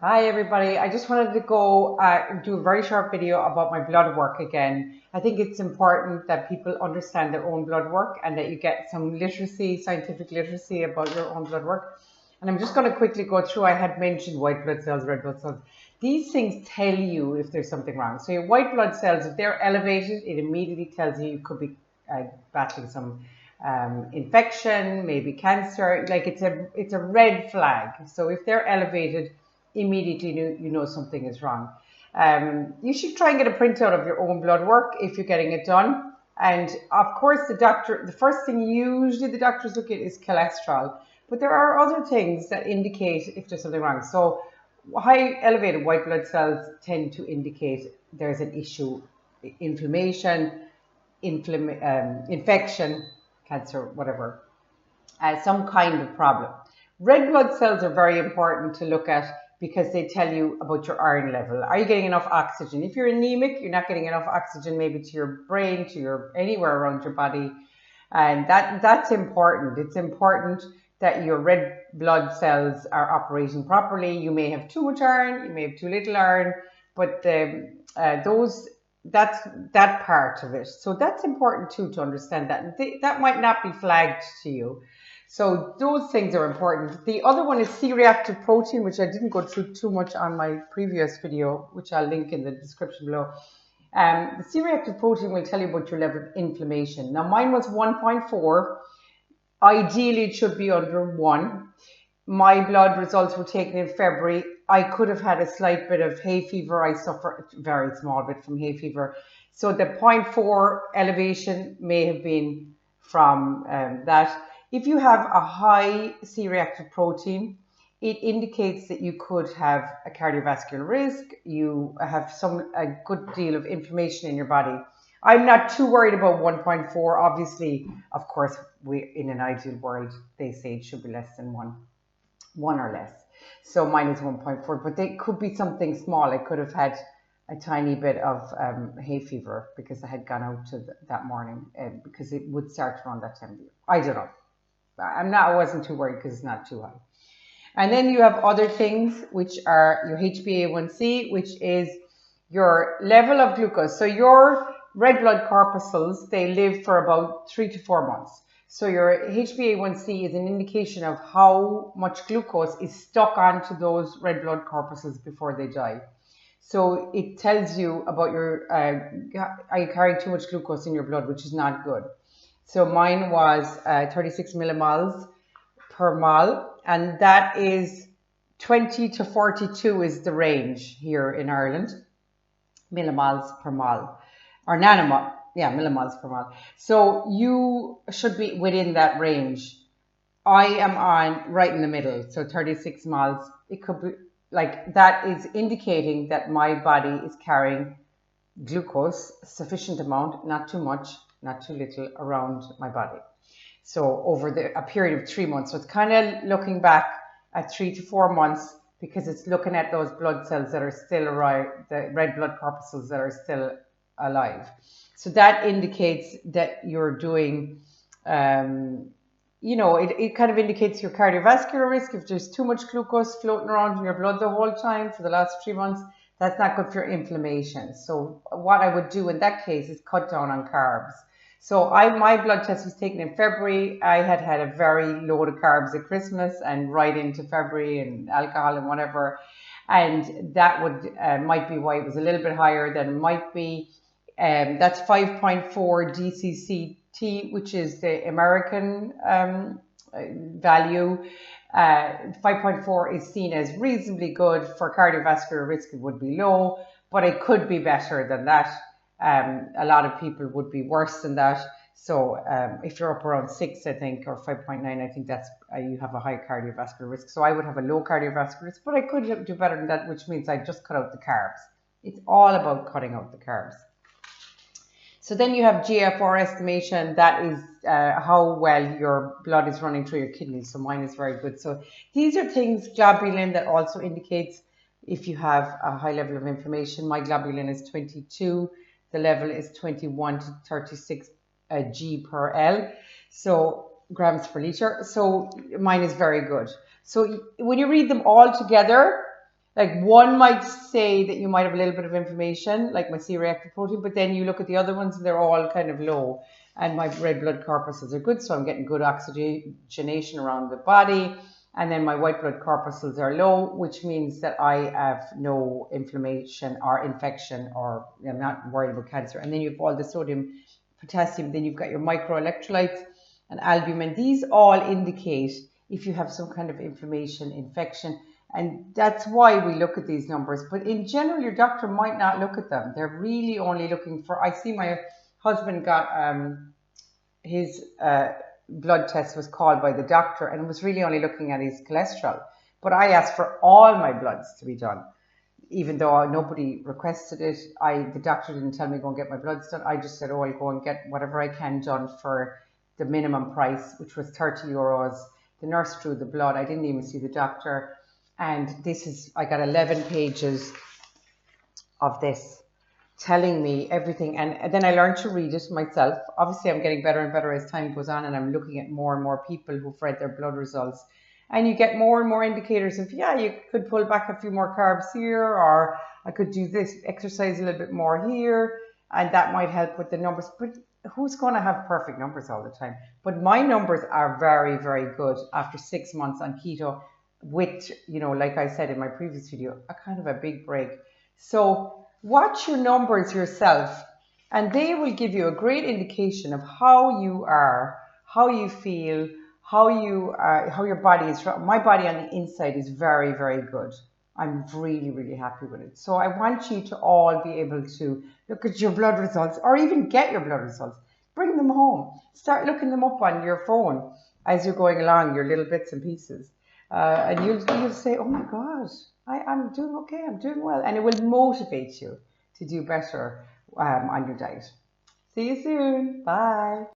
Hi everybody, I just wanted to go do a very short video about my blood work again. I think it's important that people understand their own blood work and that you get some literacy, scientific literacy about your own blood work. And I'm just going to quickly go through, I had mentioned white blood cells, red blood cells. These things tell you if there's something wrong. So your white blood cells, if they're elevated, it immediately tells you you could be battling some infection, maybe cancer. Like it's a red flag. So if they're elevated, immediately you know something is wrong. You should try and get a printout of your own blood work if you're getting it done. And of course, the first thing usually the doctors look at is cholesterol. But there are other things that indicate if there's something wrong. So high elevated white blood cells tend to indicate there's an issue, inflammation, infection, cancer, whatever, some kind of problem. Red blood cells are very important to look at because they tell you about your iron level. Are you getting enough oxygen? If you're anemic, you're not getting enough oxygen maybe to your brain, to your anywhere around your body. And that's important. It's important that your red blood cells are operating properly. You may have too much iron, you may have too little iron, but that's that part of it. So that's important too to understand that. That might not be flagged to you. So those things are important. The other one is C-reactive protein, which I didn't go through too much on my previous video, which I'll link in the description below. The C-reactive protein will tell you about your level of inflammation. Now mine was 1.4. Ideally, it should be under 1. My blood results were taken in February. I could have had a slight bit of hay fever. I suffer a very small bit from hay fever. So the 0.4 elevation may have been from that. If you have a high C-reactive protein, it indicates that you could have a cardiovascular risk. You have a good deal of inflammation in your body. I'm not too worried about 1.4. Obviously, of course, in an ideal world, they say it should be less than 1 or less. So mine is 1.4, but they could be something small. I could have had a tiny bit of hay fever because I had gone out that morning because it would start around that time of year. I don't know. I wasn't too worried because it's not too high. And then you have other things, which are your HbA1c, which is your level of glucose. So your red blood corpuscles, they live for about 3 to 4 months. So your HbA1c is an indication of how much glucose is stuck onto those red blood corpuscles before they die. So it tells you about are you carrying too much glucose in your blood, which is not good. So mine was 36 millimoles per mole, and that is 20 to 42 is the range here in Ireland, millimoles per mole, or nanomole, yeah, millimoles per mole. So you should be within that range. I am on right in the middle, so 36 moles. It could be like that is indicating that my body is carrying glucose, sufficient amount, not too much, not too little, around my body. So over a period of 3 months. So it's kind of looking back at 3 to 4 months because it's looking at those blood cells that are still alive, the red blood corpuscles that are still alive. So that indicates that you're doing, it kind of indicates your cardiovascular risk. If there's too much glucose floating around in your blood the whole time for the last 3 months, that's not good for your inflammation. So what I would do in that case is cut down on carbs. So my blood test was taken in February. I had had a very load of carbs at Christmas and right into February and alcohol and whatever. And that might be why it was a little bit higher than it might be. That's 5.4 DCCT, which is the American value. 5.4 is seen as reasonably good. For cardiovascular risk, it would be low, but it could be better than that. A lot of people would be worse than that. So if you're up around 6, I think, or 5.9, I think that's you have a high cardiovascular risk. So I would have a low cardiovascular risk, but I could do better than that, which means I just cut out the carbs. It's all about cutting out the carbs. So then you have GFR estimation. That is how well your blood is running through your kidneys. So mine is very good. So these are things, globulin, that also indicates if you have a high level of inflammation. My globulin is 22. The level is 21 to 36 G per L, so grams per liter. So mine is very good. So when you read them all together, Like one might say that you might have a little bit of inflammation, like my C-reactive protein, but then you look at the other ones and they're all kind of low. And my red blood corpuscles are good, so I'm getting good oxygenation around the body. And then my white blood corpuscles are low, which means that I have no inflammation or infection, or I'm not worried about cancer. And then you have all the sodium, potassium, then you've got your microelectrolytes and albumin. These all indicate if you have some kind of inflammation, infection. And that's why we look at these numbers. But in general, your doctor might not look at them. They're really only looking for, I see my husband got his blood test was called by the doctor and was really only looking at his cholesterol. But I asked for all my bloods to be done, even though nobody requested it. The doctor didn't tell me to go and get my bloods done. I just said, oh, I'll go and get whatever I can done for the minimum price, which was 30 euros. The nurse drew the blood. I didn't even see the doctor. And I got 11 pages of this telling me everything. And then I learned to read it myself. Obviously, I'm getting better and better as time goes on, and I'm looking at more and more people who've read their blood results. And you get more and more indicators of, yeah, you could pull back a few more carbs here, or I could do this, exercise a little bit more here, and that might help with the numbers. But who's going to have perfect numbers all the time? But my numbers are very, very good after 6 months on keto with, like I said in my previous video, a kind of a big break. So watch your numbers yourself, and they will give you a great indication of how you are, how you feel, how your body is. My body on the inside is very, very good. I'm really, really happy with it. So I want you to all be able to look at your blood results, or even get your blood results. Bring them home. Start looking them up on your phone as you're going along, your little bits and pieces. And you'll say, oh my God, I'm doing okay, I'm doing well. And it will motivate you to do better on your diet. See you soon. Bye.